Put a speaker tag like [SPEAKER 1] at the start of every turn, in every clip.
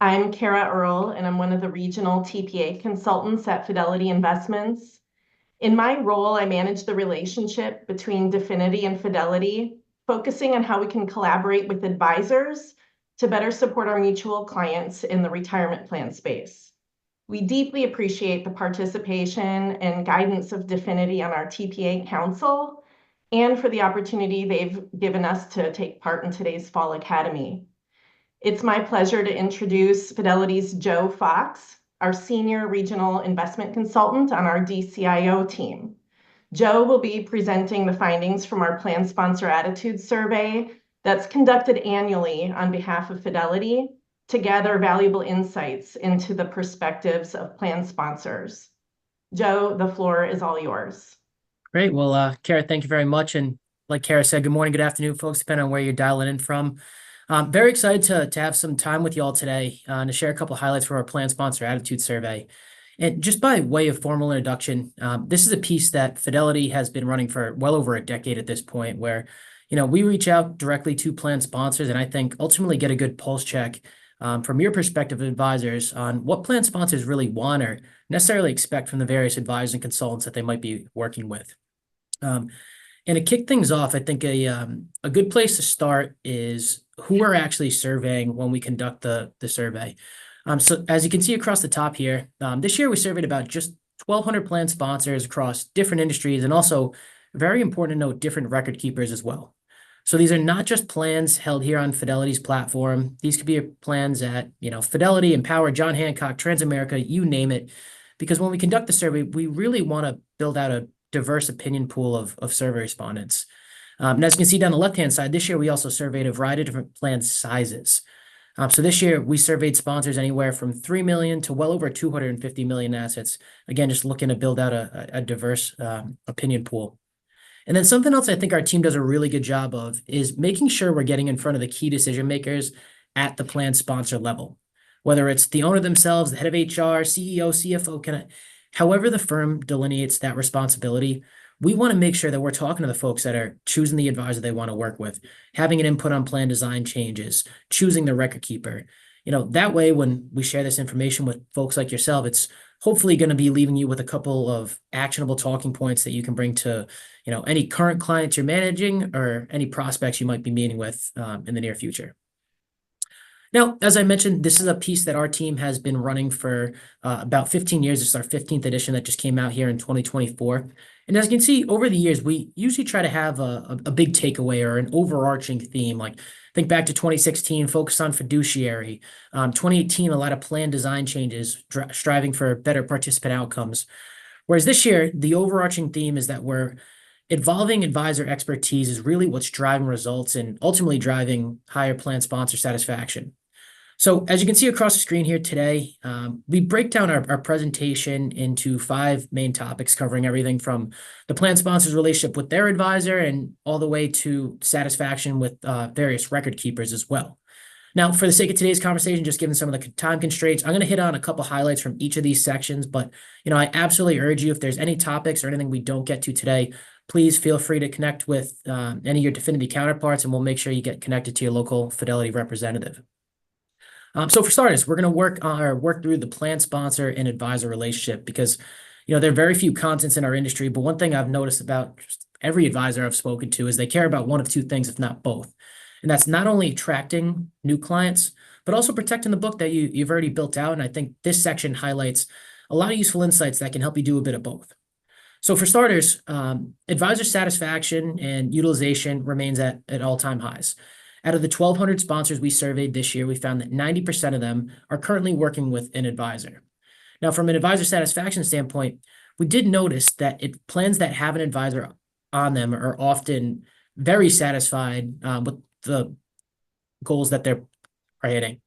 [SPEAKER 1] I'm Kara Earl, and I'm one of the regional TPA consultants at Fidelity Investments. In my role, I manage the relationship between Definiti and Fidelity, focusing on how we can collaborate with advisors to better support our mutual clients in the retirement plan space. We deeply appreciate the participation and guidance of Definiti on our TPA Council and for the opportunity they've given us to take part in today's Fall Academy. It's my pleasure to introduce Fidelity's Joe Fox, our Senior Regional Investment Consultant on our DCIO team. Joe will be presenting the findings from our Plan Sponsor Attitude Survey that's conducted annually on behalf of Fidelity to gather valuable insights into the perspectives of plan sponsors. Joe, the floor is all yours.
[SPEAKER 2] Great. Well, Kara, thank you very much. And like Kara said, good morning, good afternoon, folks, depending on where you're dialing in from. Very excited to have some time with you all today and to share a couple highlights from our Plan Sponsor Attitude Survey. And just by way of formal introduction, this is a piece that Fidelity has been running for well over a decade at this point, where we reach out directly to plan sponsors and I think ultimately get a good pulse check from your perspective of advisors on what plan sponsors really want or necessarily expect from the various advisors and consultants that they might be working with. And to kick things off, I think a good place to start is who we're actually surveying when we conduct the survey. So as you can see across the top here, this year we surveyed about just 1,200 plan sponsors across different industries and also, very important to note, different record keepers as well. So these are not just plans held here on Fidelity's platform. These could be plans at Fidelity, Empower, John Hancock, Transamerica, you name it. Because when we conduct the survey, we really want to build out a diverse opinion pool of survey respondents. And as you can see down the left-hand side, this year we also surveyed a variety of different plan sizes. So this year we surveyed sponsors anywhere from 3 million to well over 250 million assets. Again, just looking to build out a diverse opinion pool. And then something else I think our team does a really good job of is making sure we're getting in front of the key decision makers at the plan sponsor level, whether it's the owner themselves, the head of HR, CEO, CFO, however the firm delineates that responsibility. We want to make sure that we're talking to the folks that are choosing the advisor they want to work with, having an input on plan design changes, choosing the record keeper. That way, when we share this information with folks like yourself, it's hopefully going to be leaving you with a couple of actionable talking points that you can bring to, any current clients you're managing or any prospects you might be meeting with in the near future. Now, as I mentioned, this is a piece that our team has been running for about 15 years. This is our 15th edition that just came out here in 2024. And as you can see, over the years, we usually try to have a big takeaway or an overarching theme. Like think back to 2016, focus on fiduciary. 2018, a lot of plan design changes, striving for better participant outcomes. Whereas this year, the overarching theme is that we're evolving advisor expertise is really what's driving results and ultimately driving higher plan sponsor satisfaction. So as you can see across the screen here today, we break down our presentation into 5 main topics covering everything from the plan sponsor's relationship with their advisor and all the way to satisfaction with various record keepers as well. Now, for the sake of today's conversation, just given some of the time constraints, I'm going to hit on a couple highlights from each of these sections. But, I absolutely urge you, if there's any topics or anything we don't get to today, please feel free to connect with any of your Definiti counterparts, and we'll make sure you get connected to your local Fidelity representative. So for starters, we're going to work through the plan sponsor and advisor relationship because, there are very few contents in our industry. But one thing I've noticed about every advisor I've spoken to is they care about one of 2 things, if not both. And that's not only attracting new clients, but also protecting the book that you've already built out. And I think this section highlights a lot of useful insights that can help you do a bit of both. So for starters, advisor satisfaction and utilization remains at all-time highs. Out of the 1,200 sponsors we surveyed this year, we found that 90% of them are currently working with an advisor. Now, from an advisor satisfaction standpoint, we did notice that plans that have an advisor on them are often very satisfied with the goals that they're hitting.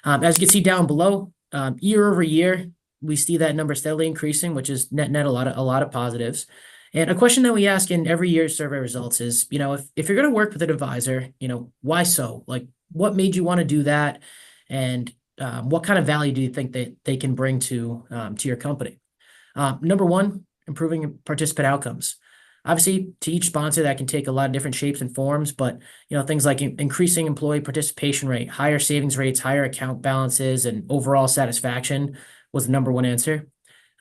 [SPEAKER 2] As you can see down below, year over year, we see that number steadily increasing, which is net a lot of positives. And a question that we ask in every year's survey results is, if you're going to work with an advisor, why so? Like, what made you want to do that? And what kind of value do you think that they can bring to your company? Number one, improving participant outcomes. Obviously, to each sponsor, that can take a lot of different shapes and forms, but things like increasing employee participation rate, higher savings rates, higher account balances, and overall satisfaction was the number one answer.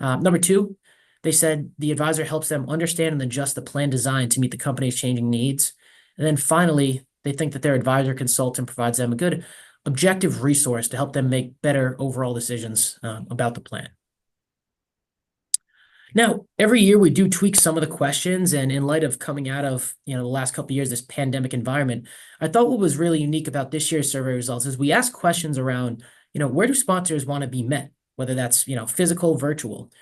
[SPEAKER 2] Number two, they said the advisor helps them understand and adjust the plan design to meet the company's changing needs. And then finally, they think that their advisor consultant provides them a good objective resource to help them make better overall decisions about the plan. Now, every year we do tweak some of the questions, and in light of coming out of the last couple of years, this pandemic environment, I thought what was really unique about this year's survey results is we asked questions around, where do sponsors want to be met, whether that's physical, virtual.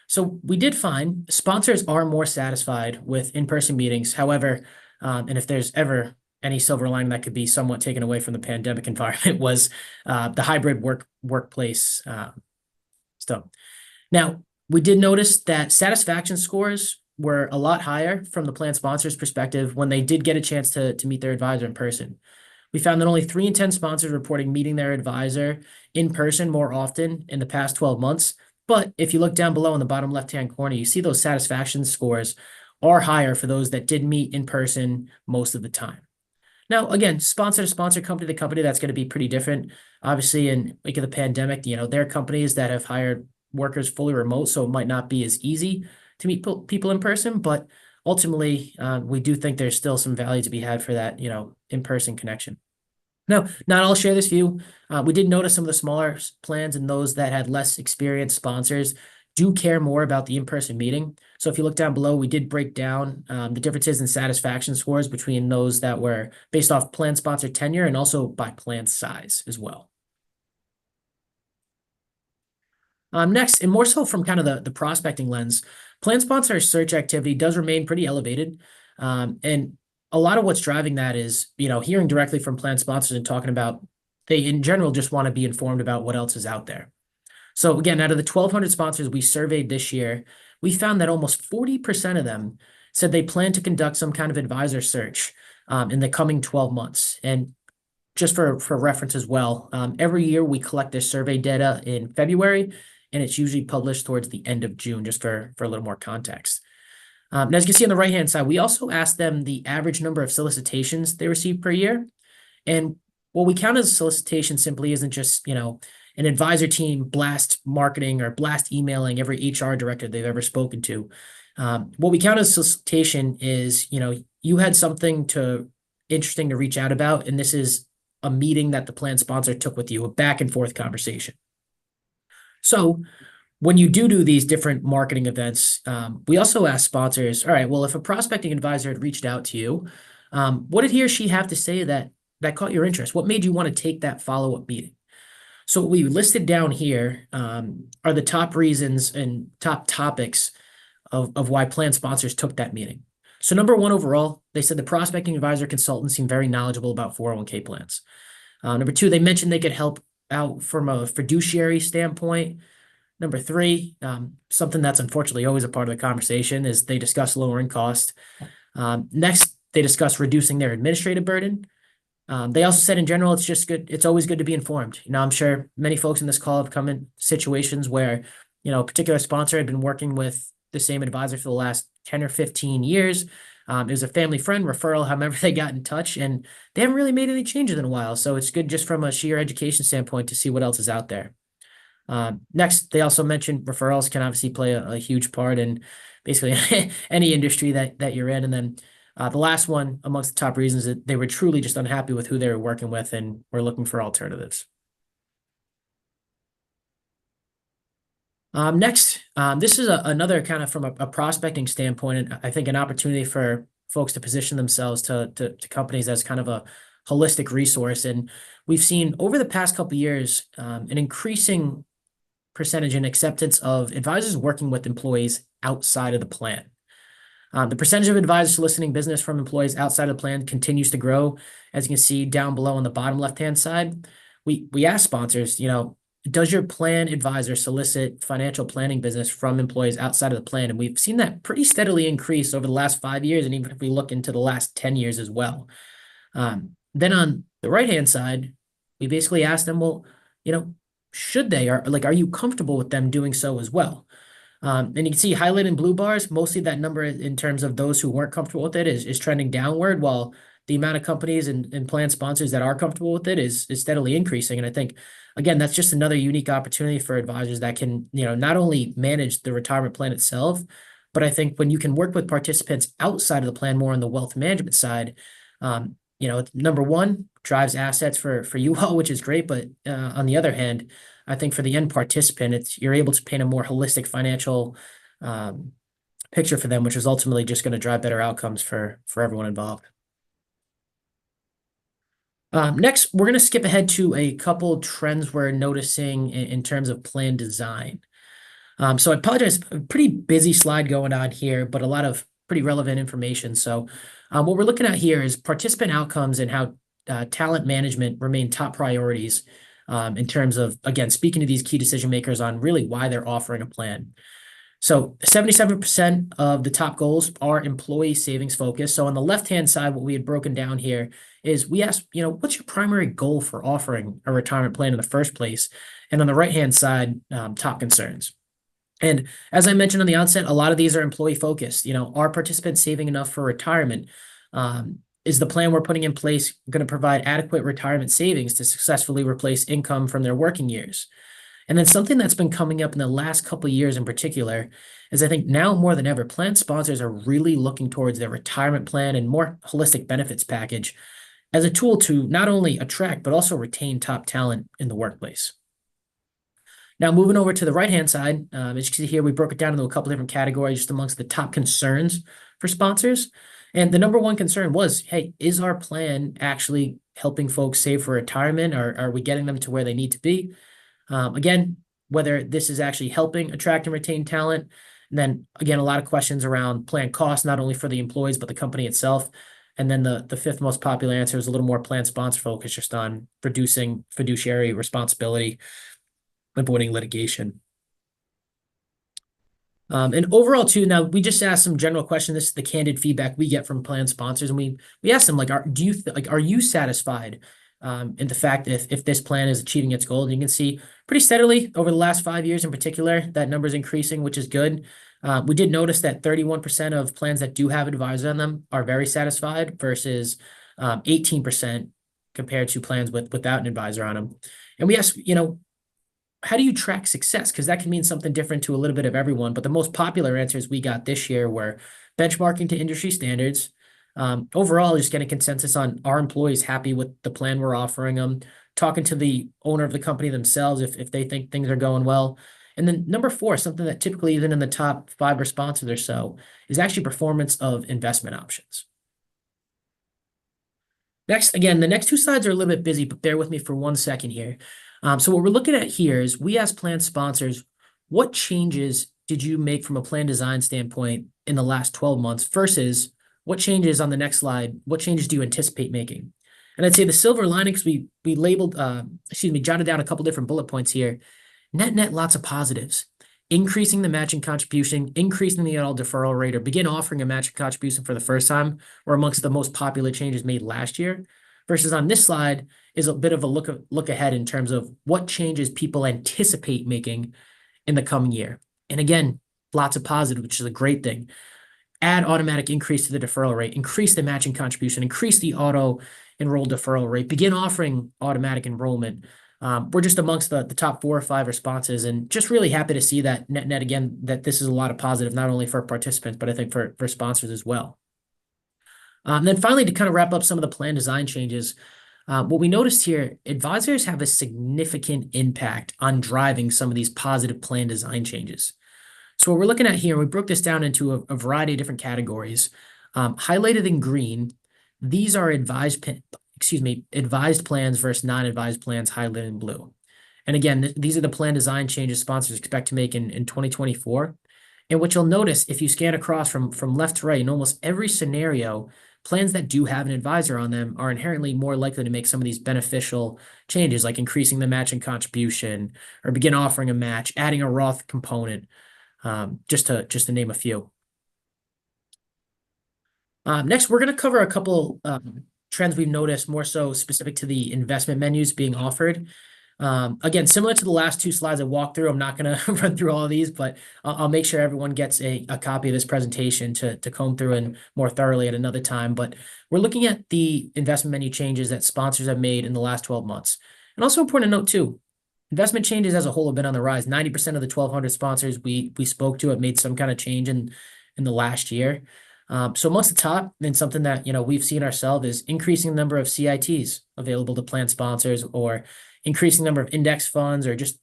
[SPEAKER 2] So we did find sponsors are more satisfied with in-person meetings. However, and if there's ever any silver lining that could be somewhat taken away from the pandemic environment was the hybrid workplace stuff. Now, we did notice that satisfaction scores were a lot higher from the plan sponsor's perspective when they did get a chance to meet their advisor in person. We found that only 3 in 10 sponsors reporting meeting their advisor in person more often in the past 12 months. But if you look down below in the bottom left-hand corner, you see those satisfaction scores are higher for those that did meet in person most of the time. Now, again, sponsor to sponsor, company to company, that's going to be pretty different. Obviously, in wake of the pandemic, there are companies that have hired workers fully remote, so it might not be as easy to meet people in person, but ultimately, we do think there's still some value to be had for that, in-person connection. Now, not all share this view. We did notice some of the smaller plans and those that had less experienced sponsors do care more about the in-person meeting. So if you look down below, we did break down the differences in satisfaction scores between those that were based off plan sponsor tenure and also by plan size as well. Next, and more so from kind of the prospecting lens, plan sponsor search activity does remain pretty elevated. And a lot of what's driving that is, hearing directly from plan sponsors and talking about they in general just want to be informed about what else is out there. So again, out of the 1,200 sponsors we surveyed this year, we found that almost 40% of them said they plan to conduct some kind of advisor search in the coming 12 months. And just for reference as well, every year we collect this survey data in February, and it's usually published towards the end of June, just for a little more context. And as you can see on the right-hand side, we also asked them the average number of solicitations they receive per year. And what we count as a solicitation simply isn't just, an advisor team blast marketing or blast emailing every HR director they've ever spoken to. What we count as solicitation is, you had something interesting to reach out about, and this is a meeting that the plan sponsor took with you, a back and forth conversation. So when you do these different marketing events, we also ask sponsors, all right, well, if a prospecting advisor had reached out to you, what did he or she have to say that caught your interest? What made you want to take that follow-up meeting? So what we listed down here are the top reasons and top topics of why plan sponsors took that meeting. So number one overall, they said the prospecting advisor consultant seemed very knowledgeable about 401k plans. Number two, they mentioned they could help out from a fiduciary standpoint. Number three, something that's unfortunately always a part of the conversation is they discuss lowering cost. Next, they discuss reducing their administrative burden. They also said in general, it's just good. It's always good to be informed. I'm sure many folks in this call have come in situations where, a particular sponsor had been working with the same advisor for the last 10 or 15 years. It was a family friend referral, however they got in touch, and they haven't really made any changes in a while. So it's good just from a sheer education standpoint to see what else is out there. Next, they also mentioned referrals can obviously play a huge part in basically any industry that you're in. And then the last one amongst the top reasons that they were truly just unhappy with who they were working with and were looking for alternatives. Next, this is another kind of from a prospecting standpoint, and I think an opportunity for folks to position themselves to companies as kind of a holistic resource. And we've seen over the past couple of years an increasing percentage in acceptance of advisors working with employees outside of the plan. The percentage of advisors soliciting business from employees outside of the plan continues to grow. As you can see down below on the bottom left-hand side, we ask sponsors, does your plan advisor solicit financial planning business from employees outside of the plan? And we've seen that pretty steadily increase over the last 5 years, and even if we look into the last 10 years as well. Then on the right-hand side, we basically ask them, well, should they, are you comfortable with them doing so as well? And you can see highlighted in blue bars, mostly that number in terms of those who weren't comfortable with it is trending downward, while the amount of companies and plan sponsors that are comfortable with it is steadily increasing. And I think, again, that's just another unique opportunity for advisors that can, not only manage the retirement plan itself, but I think when you can work with participants outside of the plan more on the wealth management side, number one, drives assets for you all, which is great. But on the other hand, I think for the end participant, you're able to paint a more holistic financial um, picture for them, which is ultimately just going to drive better outcomes for everyone involved. Next, we're going to skip ahead to a couple trends we're noticing in terms of plan design. So I apologize, a pretty busy slide going on here, but a lot of pretty relevant information. So what we're looking at here is participant outcomes and how talent management remain top priorities in terms of, again, speaking to these key decision makers on really why they're offering a plan. So 77% of the top goals are employee savings focused. So on the left-hand side, what we had broken down here is we asked, what's your primary goal for offering a retirement plan in the first place? And on the right-hand side, top concerns. And as I mentioned on the onset, a lot of these are employee focused. Are participants saving enough for retirement? Is the plan we're putting in place going to provide adequate retirement savings to successfully replace income from their working years? And then something that's been coming up in the last couple of years in particular is I think now more than ever, plan sponsors are really looking towards their retirement plan and more holistic benefits package as a tool to not only attract, but also retain top talent in the workplace. Now, moving over to the right-hand side, as you can see here, we broke it down into a couple different categories just amongst the top concerns for sponsors. And the number one concern was, hey, is our plan actually helping folks save for retirement, or are we getting them to where they need to be? Again, whether this is actually helping attract and retain talent. And then again, a lot of questions around plan costs, not only for the employees, but the company itself. And then the fifth most popular answer is a little more plan sponsor focus, just on reducing fiduciary responsibility, avoiding litigation. And overall too, now we just asked some general questions. This is the candid feedback we get from plan sponsors. And we asked them, like, are you satisfied in the fact if this plan is achieving its goal? And you can see pretty steadily over the last 5 years in particular, that number is increasing, which is good. We did notice that 31% of plans that do have advisors on them are very satisfied versus 18% compared to plans without an advisor on them. And we asked, how do you track success? Because that can mean something different to a little bit of everyone. But the most popular answers we got this year were benchmarking to industry standards. Overall, just getting consensus on, our employees happy with the plan we're offering them, talking to the owner of the company themselves if they think things are going well. And then number 4, something that typically isn't in the top 5 responses or so, is actually performance of investment options. Next, again, the next 2 slides are a little bit busy, but bear with me for 1 second here. So what we're looking at here is we asked plan sponsors, what changes did you make from a plan design standpoint in the last 12 months versus what changes on the next slide, what changes do you anticipate making? And I'd say the silver lining, because we labeled, jotted down a couple different bullet points here. Net, lots of positives. Increasing the matching contribution, increasing the auto deferral rate, or begin offering a matching contribution for the first time, were amongst the most popular changes made last year. Versus on this slide is a bit of a look ahead in terms of what changes people anticipate making in the coming year. And again, lots of positive, which is a great thing. Add automatic increase to the deferral rate, increase the matching contribution, increase the auto enroll deferral rate, begin offering automatic enrollment. We're just amongst the top 4 or 5 responses, and just really happy to see that net again, that this is a lot of positive, not only for participants, but I think for sponsors as well. Then finally, to kind of wrap up some of the plan design changes, what we noticed here, advisors have a significant impact on driving some of these positive plan design changes. So what we're looking at here, we broke this down into a variety of different categories. Highlighted in green, these are advised plans versus non-advised plans, highlighted in blue. And again, these are the plan design changes sponsors expect to make in 2024. And what you'll notice if you scan across from left to right in almost every scenario, plans that do have an advisor on them are inherently more likely to make some of these beneficial changes, like increasing the matching contribution or begin offering a match, adding a Roth component, just to name a few. Next, we're going to cover a couple trends we've noticed more so specific to the investment menus being offered. Again, similar to the last two slides I walked through, I'm not going to run through all of these, but I'll make sure everyone gets a copy of this presentation to comb through and more thoroughly at another time. But we're looking at the investment menu changes that sponsors have made in the last 12 months. And also important to note too, investment changes as a whole have been on the rise. 90% of the 1,200 sponsors we spoke to have made some kind of change in the last year. So amongst the top, and something that we've seen ourselves is increasing the number of CITs available to plan sponsors, or increasing the number of index funds, or just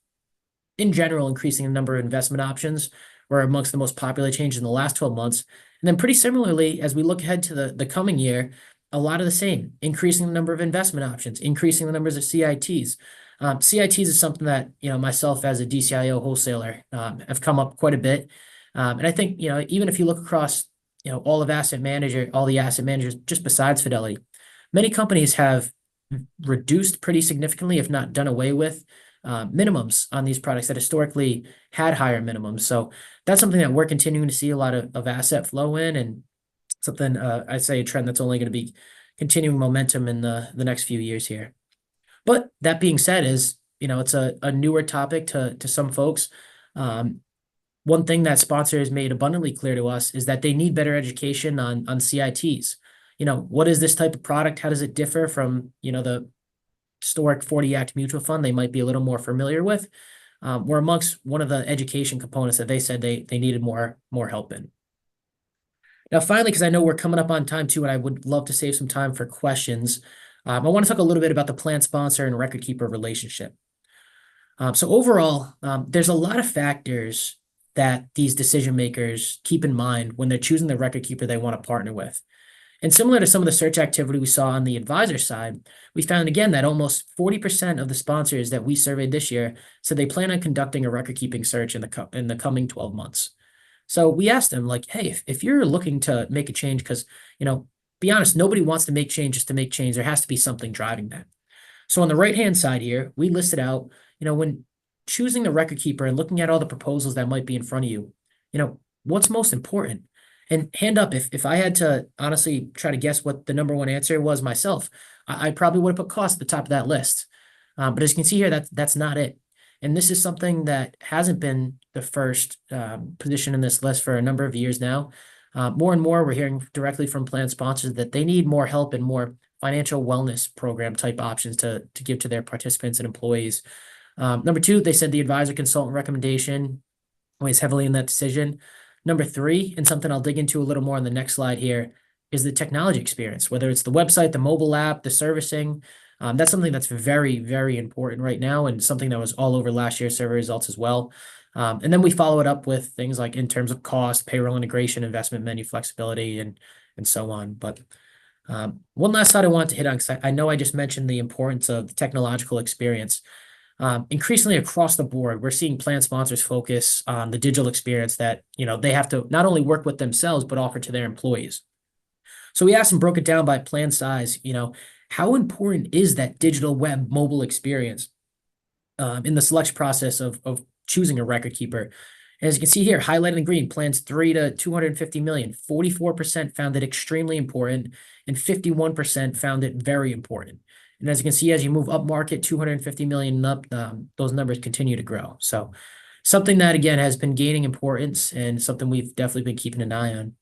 [SPEAKER 2] in general increasing the number of investment options were amongst the most popular changes in the last 12 months. And then pretty similarly, as we look ahead to the coming year, a lot of the same, increasing the number of investment options, increasing the numbers of CITs. CITs is something that myself as a DCIO wholesaler have come up quite a bit. And I think even if you look across all the asset managers just besides Fidelity, many companies have reduced pretty significantly, if not done away with, minimums on these products that historically had higher minimums. So that's something that we're continuing to see a lot of asset flow in, and something I'd say a trend that's only going to be continuing momentum in the next few years here. But that being said, is it's a newer topic to some folks. One thing that sponsors made abundantly clear to us is that they need better education on CITs. What is this type of product? How does it differ from the historic 40 Act mutual fund they might be a little more familiar with? Were amongst one of the education components that they said they needed more help in. Now, finally, because I know we're coming up on time too, and I would love to save some time for questions, I want to talk a little bit about the plan sponsor and record keeper relationship. So overall, there's a lot of factors that these decision makers keep in mind when they're choosing the record keeper they want to partner with. And similar to some of the search activity we saw on the advisor side, we found again that almost 40% of the sponsors that we surveyed this year said they plan on conducting a record keeping search in the coming 12 months. So we asked them, like, hey, if you're looking to make a change, because be honest, nobody wants to make changes to make change. There has to be something driving that. So on the right-hand side here, we listed out, when choosing the record keeper and looking at all the proposals that might be in front of you, what's most important? And hand up, if I had to honestly try to guess what the number one answer was myself, I probably would have put cost at the top of that list. But as you can see here, that's not it. And this is something that hasn't been the first position in this list for a number of years now. More and more, we're hearing directly from plan sponsors that they need more help and more financial wellness program type options to give to their participants and employees. Number two, they said the advisor consultant recommendation weighs heavily in that decision. Number three, and something I'll dig into a little more on the next slide here, is the technology experience, whether it's the website, the mobile app, the servicing. That's something that's very, very important right now, and something that was all over last year's survey results as well. And then we follow it up with things like in terms of cost, payroll integration, investment menu flexibility, and so on. But one last slide I want to hit on, because I know I just mentioned the importance of the technological experience. Increasingly across the board, we're seeing plan sponsors focus on the digital experience that they have to not only work with themselves, but offer to their employees. So we asked and broke it down by plan size. How important is that digital web mobile experience in the selection process of choosing a record keeper? And as you can see here, highlighted in green, plans 3 to 250 million, 44% found it extremely important, and 51% found it very important. And as you can see, as you move up market, 250 million and up, those numbers continue to grow. So something that, again, has been gaining importance, and something we've definitely been keeping an eye on.